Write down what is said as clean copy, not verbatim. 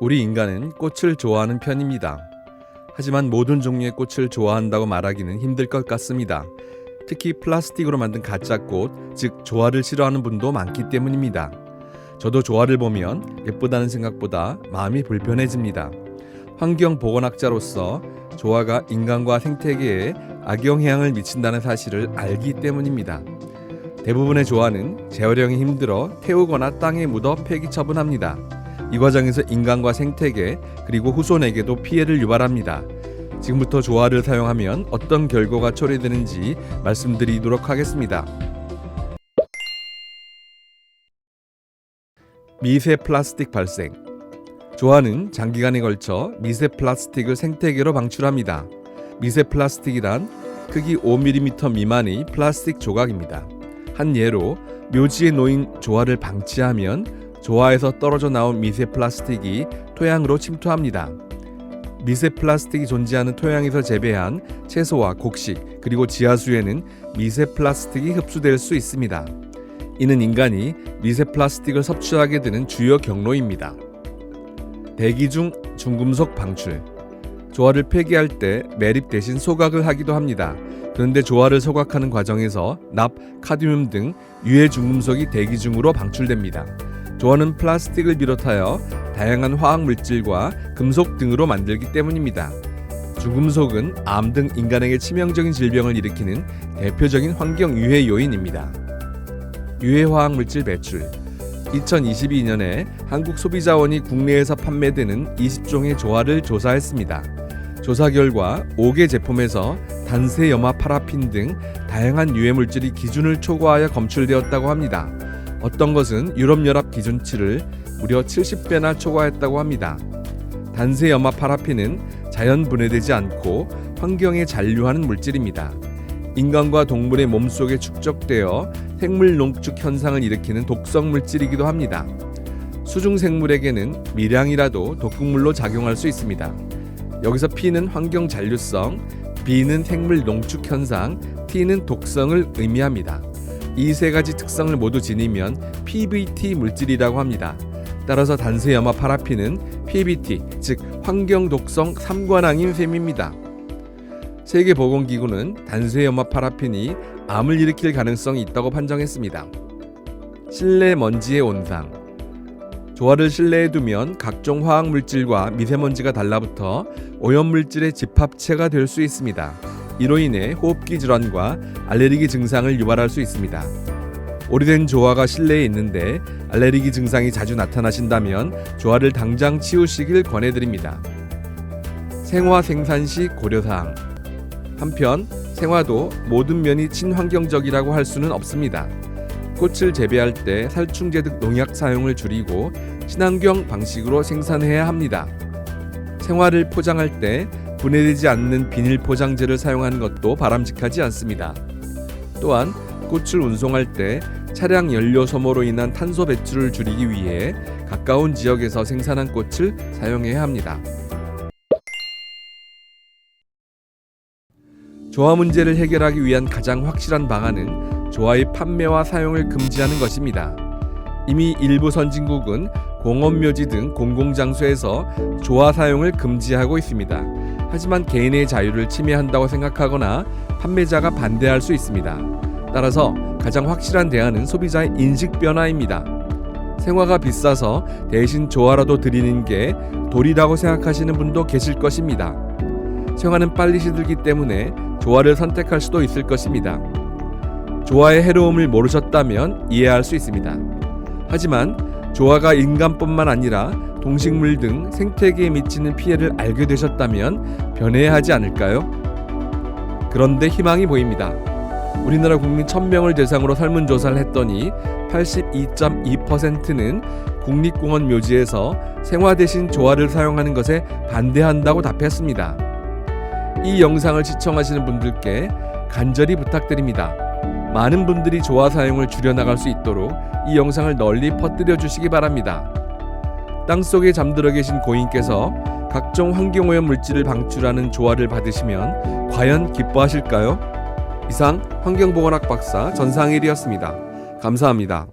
우리 인간은 꽃을 좋아하는 편입니다. 하지만 모든 종류의 꽃을 좋아한다고 말하기는 힘들 것 같습니다. 특히 플라스틱으로 만든 가짜 꽃, 즉 조화를 싫어하는 분도 많기 때문입니다. 저도 조화를 보면 예쁘다는 생각보다 마음이 불편해집니다. 환경보건학자로서 조화가 인간과 생태계에 악영향을 미친다는 사실을 알기 때문입니다. 대부분의 조화는 재활용이 힘들어 태우거나 땅에 묻어 폐기 처분합니다. 이 과정에서 인간과 생태계 그리고 후손에게도 피해를 유발합니다. 지금부터 조화를 사용하면 어떤 결과가 초래되는지 말씀드리도록 하겠습니다. 미세 플라스틱 발생. 조화는 장기간에 걸쳐 미세 플라스틱을 생태계로 방출합니다. 미세 플라스틱이란 크기 5mm 미만의 플라스틱 조각입니다. 한 예로 묘지에 놓인 조화를 방치하면 조화에서 떨어져 나온 미세 플라스틱이 토양으로 침투합니다. 미세 플라스틱이 존재하는 토양에서 재배한 채소와 곡식 그리고 지하수에는 미세 플라스틱이 흡수될 수 있습니다. 이는 인간이 미세 플라스틱을 섭취하게 되는 주요 경로입니다. 대기 중 중금속 방출. 조화를 폐기할 때 매립 대신 소각을 하기도 합니다. 그런데 조화를 소각하는 과정에서 납, 카드뮴 등 유해 중금속이 대기 중으로 방출됩니다. 조화는 플라스틱을 비롯하여 다양한 화학 물질과 금속 등으로 만들기 때문입니다. 중금속은 암 등 인간에게 치명적인 질병을 일으키는 대표적인 환경 유해 요인입니다. 유해 화학 물질 배출. 2022년에 한국소비자원이 국내에서 판매되는 20종의 조화를 조사했습니다. 조사 결과 5개 제품에서 단세염화 파라핀 등 다양한 유해 물질이 기준을 초과하여 검출되었다고 합니다. 어떤 것은 유럽연합 기준치를 무려 70배나 초과했다고 합니다. 단세염화 파라핀은 자연 분해되지 않고 환경에 잔류하는 물질입니다. 인간과 동물의 몸속에 축적되어 생물 농축 현상을 일으키는 독성 물질이기도 합니다. 수중 생물에게는 미량이라도 독극물로 작용할 수 있습니다. 여기서 P는 환경 잔류성, B는 생물 농축 현상, T는 독성을 의미합니다. 이 세 가지 특성을 모두 지니면 PBT 물질이라고 합니다. 따라서 단세염화 파라핀은 PBT, 즉 환경 독성 3관왕인 셈입니다. 세계보건기구는 단세염화 파라핀이 암을 일으킬 가능성이 있다고 판정했습니다. 실내 먼지의 온상. 조화를 실내에 두면 각종 화학물질과 미세먼지가 달라붙어 오염물질의 집합체가 될 수 있습니다. 이로 인해 호흡기 질환과 알레르기 증상을 유발할 수 있습니다. 오래된 조화가 실내에 있는데 알레르기 증상이 자주 나타나신다면 조화를 당장 치우시길 권해드립니다. 생화 생산 시 고려사항. 한편 생화도 모든 면이 친환경적이라고 할 수는 없습니다. 꽃을 재배할 때 살충제 등 농약 사용을 줄이고 친환경 방식으로 생산해야 합니다. 생화를 포장할 때 분해되지 않는 비닐 포장재를 사용하는 것도 바람직하지 않습니다. 또한 꽃을 운송할 때 차량 연료 소모로 인한 탄소 배출을 줄이기 위해 가까운 지역에서 생산한 꽃을 사용해야 합니다. 조화 문제를 해결하기 위한 가장 확실한 방안은 조화의 판매와 사용을 금지하는 것입니다. 이미 일부 선진국은 공원묘지 등 공공장소에서 조화 사용을 금지하고 있습니다. 하지만 개인의 자유를 침해한다고 생각하거나 판매자가 반대할 수 있습니다. 따라서 가장 확실한 대안은 소비자의 인식 변화입니다. 생화가 비싸서 대신 조화라도 드리는 게 도리라고 생각하시는 분도 계실 것입니다. 생화는 빨리 시들기 때문에 조화를 선택할 수도 있을 것입니다. 조화의 해로움을 모르셨다면 이해할 수 있습니다. 하지만 조화가 인간뿐만 아니라 동식물 등 생태계에 미치는 피해를 알게 되셨다면 변해야 하지 않을까요? 그런데 희망이 보입니다. 우리나라 국민 1000명을 대상으로 설문조사를 했더니 82.2%는 국립공원 묘지에서 생화 대신 조화를 사용하는 것에 반대한다고 답했습니다. 이 영상을 시청하시는 분들께 간절히 부탁드립니다. 많은 분들이 조화 사용을 줄여나갈 수 있도록 이 영상을 널리 퍼뜨려 주시기 바랍니다. 땅속에 잠들어 계신 고인께서 각종 환경오염 물질을 방출하는 조화를 받으시면 과연 기뻐하실까요? 이상 환경보건학 박사 전상일이었습니다. 감사합니다.